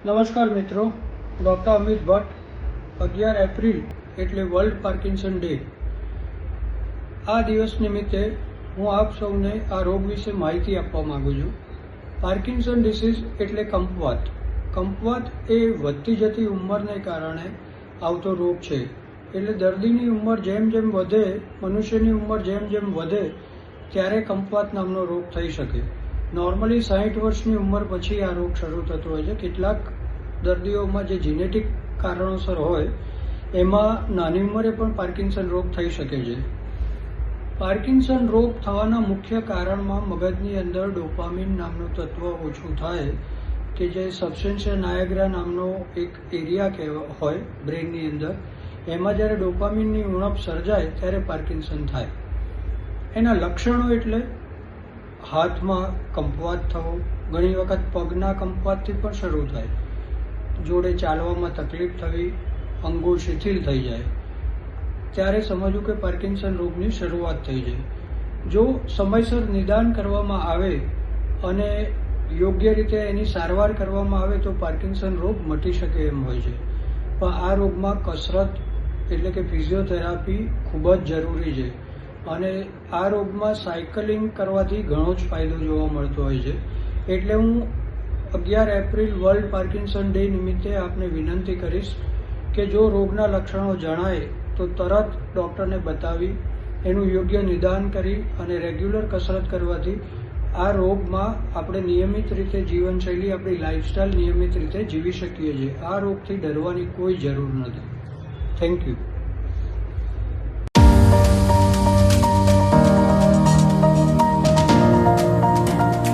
નમસ્કાર મિત્રો, doctor Amit Bhatt. 11 April એટલે વર્લ્ડ પાર્કિન્સન ડે. આ દિવસ નિમિત્તે હું આપ સૌને આ રોગ વિશે માહિતી આપવા માંગુ છું. પાર્કિન્સન ડિસીઝ એટલે કંપવાત. કંપવાત એ વધતી જતી ઉંમરને કારણે આવતો રોગ છે. એટલે દર્દીની ઉંમર જેમ જેમ વધે, મનુષ્યની ઉંમર જેમ જેમ વધે ત્યારે કંપવાત નામનો રોગ થઈ શકે. નોર્મલી 60 વર્ષની ઉંમર પછી આ રોગ શરૂ થતો હોય છે. કેટલાક દર્દીઓમાં જે જીનેટિક કારણોસર હોય એમાં નાની ઉંમરે પણ પાર્કિન્સન રોગ થઈ શકે છે. પાર્કિન્સન રોગ થવાના મુખ્ય કારણમાં મગજની અંદર ડોપામિન નામનું તત્વ ઓછું થાય કે જે સબસ્ટેન્શિયા નાયગ્રા નામનો એક એરિયા હોય બ્રેનની અંદર. એમાં જ્યારે ડોપામિનની ઉણપ સર્જાય ત્યારે પાર્કિન્સન થાય. એના લક્ષણો એટલે હાથમાં કંપવાત થવો, ઘણી વખત પગના કંપવાતથી પણ શરૂ થાય, જોડે ચાલવામાં તકલીફ થવી, અંગો શિથિલ થઈ જાય. ત્યારે સમજવું કે પાર્કિન્સન રોગની શરૂઆત થઈ જાય. જો સમયસર નિદાન કરવામાં આવે અને યોગ્ય રીતે એની સારવાર કરવામાં આવે તો પાર્કિન્સન રોગ મટી શકે એમ હોય છે. પણ આ રોગમાં કસરત એટલે કે ફિઝિયોથેરાપી ખૂબ જ જરૂરી છે. અને આ રોગમાં સાયકલિંગ કરવાથી ઘણો જ ફાયદો જોવા મળતો હોય છે. એટલે હું 11 એપ્રિલ વર્લ્ડ પાર્કિન્સન ડે નિમિત્તે આપને વિનંતી કરીશ કે જો રોગના લક્ષણો જણાય તો તરત ડૉક્ટરને બતાવી એનું યોગ્ય નિદાન કરી અને રેગ્યુલર કસરત કરવાથી આ રોગમાં આપણે નિયમિત રીતે જીવનશૈલી, આપણી લાઇફસ્ટાઇલ નિયમિત રીતે જીવી શકીએ છીએ. આ રોગથી ડરવાની કોઈ જરૂર નથી. Thank you.